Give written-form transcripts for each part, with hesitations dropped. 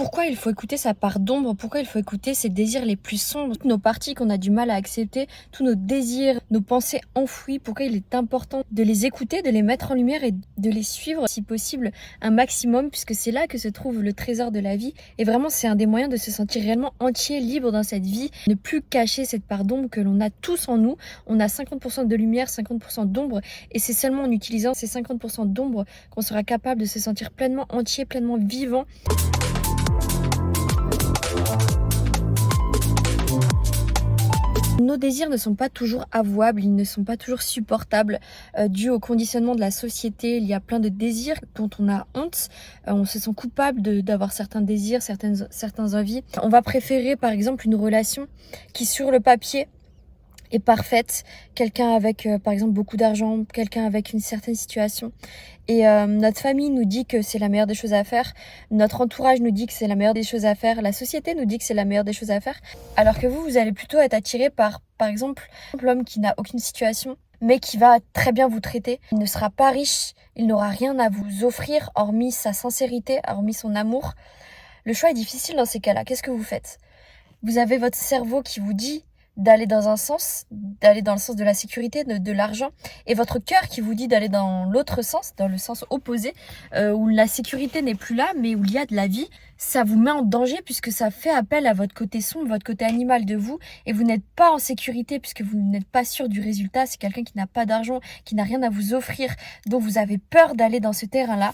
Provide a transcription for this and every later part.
Pourquoi il faut écouter sa part d'ombre? Pourquoi il faut écouter ses désirs les plus sombres? Toutes nos parties qu'on a du mal à accepter, tous nos désirs, nos pensées enfouies, pourquoi il est important de les écouter, de les mettre en lumière et de les suivre si possible un maximum, puisque c'est là que se trouve le trésor de la vie. Et vraiment, c'est un des moyens de se sentir réellement entier, libre dans cette vie, ne plus cacher cette part d'ombre que l'on a tous en nous. On a 50% de lumière, 50% d'ombre, et c'est seulement en utilisant ces 50% d'ombre qu'on sera capable de se sentir pleinement entier, pleinement vivant. Nos désirs ne sont pas toujours avouables, ils ne sont pas toujours supportables dû au conditionnement de la société. Il y a plein de désirs dont on a honte, on se sent coupable d'avoir certains désirs, certains envies. On va préférer par exemple une relation qui sur le papier est parfaite, quelqu'un avec par exemple beaucoup d'argent, quelqu'un avec une certaine situation. Et notre famille nous dit que c'est la meilleure des choses à faire, notre entourage nous dit que c'est la meilleure des choses à faire, la société nous dit que c'est la meilleure des choses à faire, alors que vous allez plutôt être attiré par exemple, l'homme qui n'a aucune situation, mais qui va très bien vous traiter. Il ne sera pas riche, il n'aura rien à vous offrir, hormis sa sincérité, hormis son amour. Le choix est difficile dans ces cas-là. Qu'est-ce que vous faites? Vous avez votre cerveau qui vous dit d'aller dans un sens, d'aller dans le sens de la sécurité, de l'argent, et votre cœur qui vous dit d'aller dans l'autre sens, dans le sens opposé, où la sécurité n'est plus là, mais où il y a de la vie. Ça vous met en danger puisque ça fait appel à votre côté sombre, votre côté animal de vous, et vous n'êtes pas en sécurité puisque vous n'êtes pas sûr du résultat. C'est quelqu'un qui n'a pas d'argent, qui n'a rien à vous offrir, donc vous avez peur d'aller dans ce terrain-là.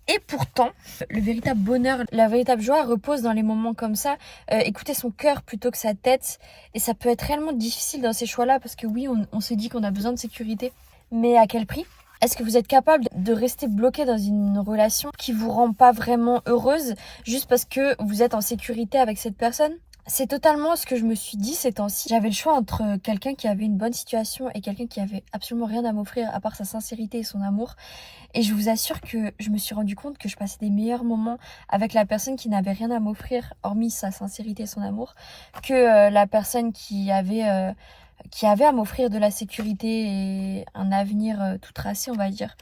Et pourtant, le véritable bonheur, la véritable joie repose dans les moments comme ça. Écouter son cœur plutôt que sa tête. Et ça peut être réellement difficile dans ces choix-là parce que oui, on se dit qu'on a besoin de sécurité. Mais à quel prix? Est-ce que vous êtes capable de rester bloqué dans une relation qui vous rend pas vraiment heureuse juste parce que vous êtes en sécurité avec cette personne? C'est totalement ce que je me suis dit ces temps-ci. J'avais le choix entre quelqu'un qui avait une bonne situation et quelqu'un qui avait absolument rien à m'offrir à part sa sincérité et son amour. Et je vous assure que je me suis rendu compte que je passais des meilleurs moments avec la personne qui n'avait rien à m'offrir, hormis sa sincérité et son amour, que la personne qui avait à m'offrir de la sécurité et un avenir tout tracé, on va dire.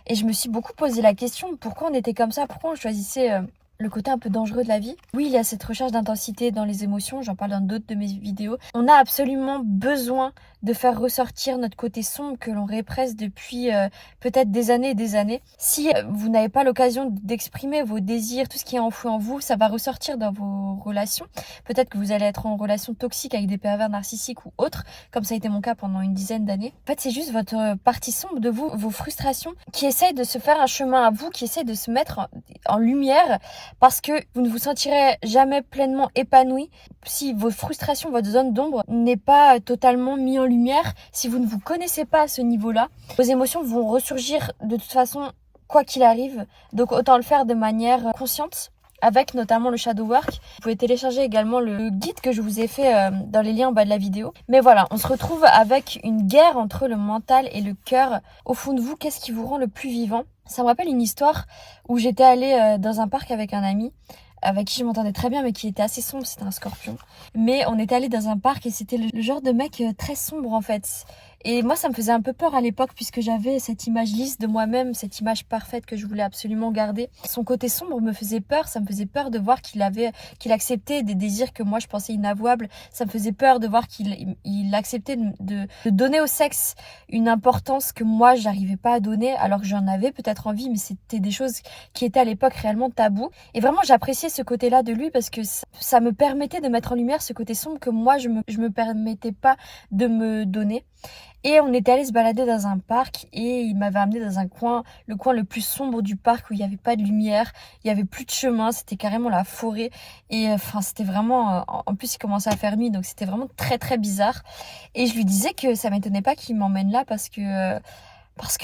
Et je me suis beaucoup posé la question, pourquoi on était comme ça? Pourquoi on choisissait le côté un peu dangereux de la vie? Oui, il y a cette recherche d'intensité dans les émotions, j'en parle dans d'autres de mes vidéos. On a absolument besoin de faire ressortir notre côté sombre que l'on répresse depuis peut-être des années et des années. Si vous n'avez pas l'occasion d'exprimer vos désirs, tout ce qui est enfoui en vous, ça va ressortir dans vos relations. Peut-être que vous allez être en relation toxique avec des pervers narcissiques ou autres, comme ça a été mon cas pendant une dizaine d'années. En fait, c'est juste votre partie sombre de vous, vos frustrations, qui essayent de se faire un chemin à vous, qui essayent de se mettre en lumière, parce que vous ne vous sentirez jamais pleinement épanoui si vos frustrations, votre zone d'ombre n'est pas totalement mise en lumière. Si vous ne vous connaissez pas à ce niveau-là, vos émotions vont ressurgir de toute façon quoi qu'il arrive. Donc autant le faire de manière consciente, avec notamment le shadow work. Vous pouvez télécharger également le guide que je vous ai fait dans les liens en bas de la vidéo. Mais voilà, on se retrouve avec une guerre entre le mental et le cœur. Au fond de vous, qu'est-ce qui vous rend le plus vivant? Ça me rappelle une histoire où j'étais allée dans un parc avec un ami avec qui je m'entendais très bien mais qui était assez sombre, c'était un scorpion. Mais on était allé dans un parc et c'était le genre de mec très sombre en fait. Et moi ça me faisait un peu peur à l'époque puisque j'avais cette image lisse de moi-même, cette image parfaite que je voulais absolument garder. Son côté sombre me faisait peur, ça me faisait peur de voir qu'il acceptait des désirs que moi je pensais inavouables. Ça me faisait peur de voir qu'il acceptait de donner au sexe une importance que moi j'arrivais pas à donner alors que j'en avais peut-être envie, mais c'était des choses qui étaient à l'époque réellement tabous. Et vraiment j'appréciais ce côté-là de lui parce que ça me permettait de mettre en lumière ce côté sombre que moi je me permettais pas de me donner. Et on était allé se balader dans un parc et il m'avait amené dans un coin, le coin le plus sombre du parc où il n'y avait pas de lumière, il n'y avait plus de chemin, c'était carrément la forêt. Et enfin c'était vraiment, en plus il commençait à faire nuit donc c'était vraiment très très bizarre. Et je lui disais que ça m'étonnait pas qu'il m'emmène là parce que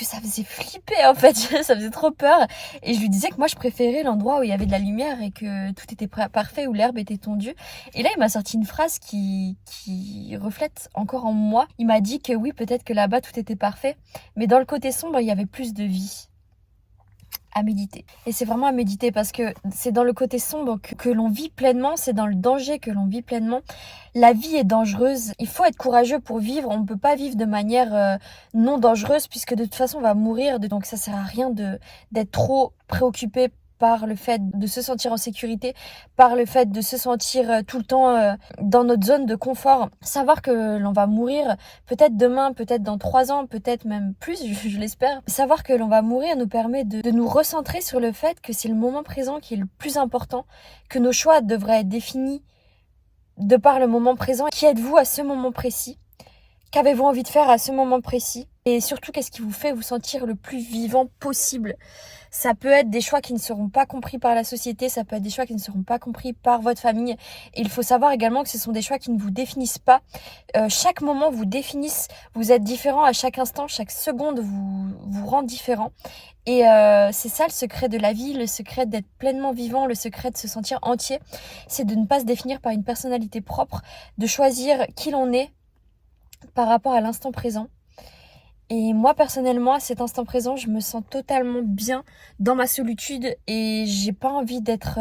ça faisait flipper en fait, ça faisait trop peur. Et je lui disais que moi je préférais l'endroit où il y avait de la lumière et que tout était parfait, où l'herbe était tondue. Et là il m'a sorti une phrase qui reflète encore en moi. Il m'a dit que oui, peut-être que là-bas tout était parfait, mais dans le côté sombre il y avait plus de vie. À méditer. Et c'est vraiment à méditer parce que c'est dans le côté sombre que l'on vit pleinement, c'est dans le danger que l'on vit pleinement. La vie est dangereuse, il faut être courageux pour vivre, on ne peut pas vivre de manière non dangereuse puisque de toute façon on va mourir, donc ça sert à rien d'être trop préoccupé par le fait de se sentir en sécurité, par le fait de se sentir tout le temps dans notre zone de confort. Savoir que l'on va mourir peut-être demain, peut-être dans 3 ans, peut-être même plus, je l'espère. Savoir que l'on va mourir nous permet de nous recentrer sur le fait que c'est le moment présent qui est le plus important, que nos choix devraient être définis de par le moment présent. Qui êtes-vous à ce moment précis? Qu'avez-vous envie de faire à ce moment précis? Et surtout, qu'est-ce qui vous fait vous sentir le plus vivant possible? Ça peut être des choix qui ne seront pas compris par la société, ça peut être des choix qui ne seront pas compris par votre famille. Et il faut savoir également que ce sont des choix qui ne vous définissent pas. Chaque moment vous définisse, vous êtes différent à chaque instant, chaque seconde vous rend différent. Et c'est ça le secret de la vie, le secret d'être pleinement vivant, le secret de se sentir entier. C'est de ne pas se définir par une personnalité propre, de choisir qui l'on est par rapport à l'instant présent. Et moi personnellement, à cet instant présent, je me sens totalement bien dans ma solitude et j'ai pas envie d'être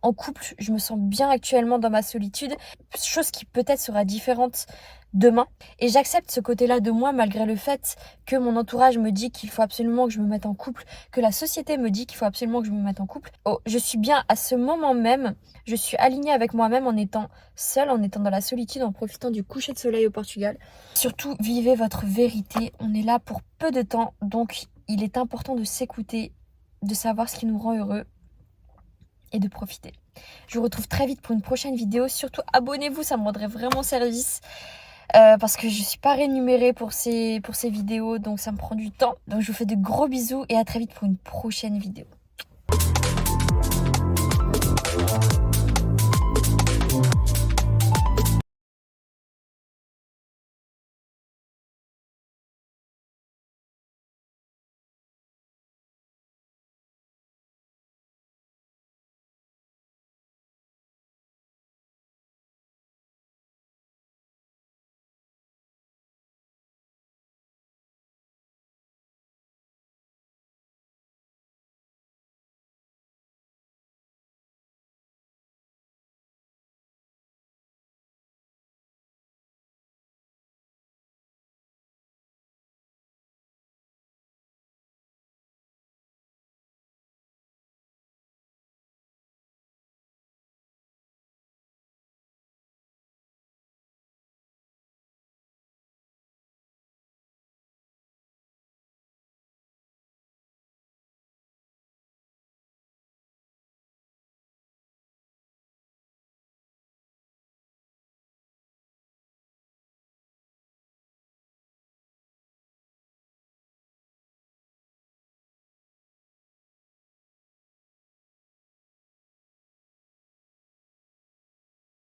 en couple. Je me sens bien actuellement dans ma solitude, chose qui peut-être sera différente demain. Et j'accepte ce côté-là de moi malgré le fait que mon entourage me dit qu'il faut absolument que je me mette en couple, que la société me dit qu'il faut absolument que je me mette en couple. Oh, je suis bien à ce moment même, je suis alignée avec moi-même en étant seule, en étant dans la solitude, en profitant du coucher de soleil au Portugal. Surtout, vivez votre vérité. On est là pour peu de temps, donc il est important de s'écouter, de savoir ce qui nous rend heureux et de profiter. Je vous retrouve très vite pour une prochaine vidéo. Surtout, abonnez-vous, ça me rendrait vraiment service. Parce que je suis pas rémunérée pour ces vidéos, donc ça me prend du temps. Donc je vous fais de gros bisous et à très vite pour une prochaine vidéo.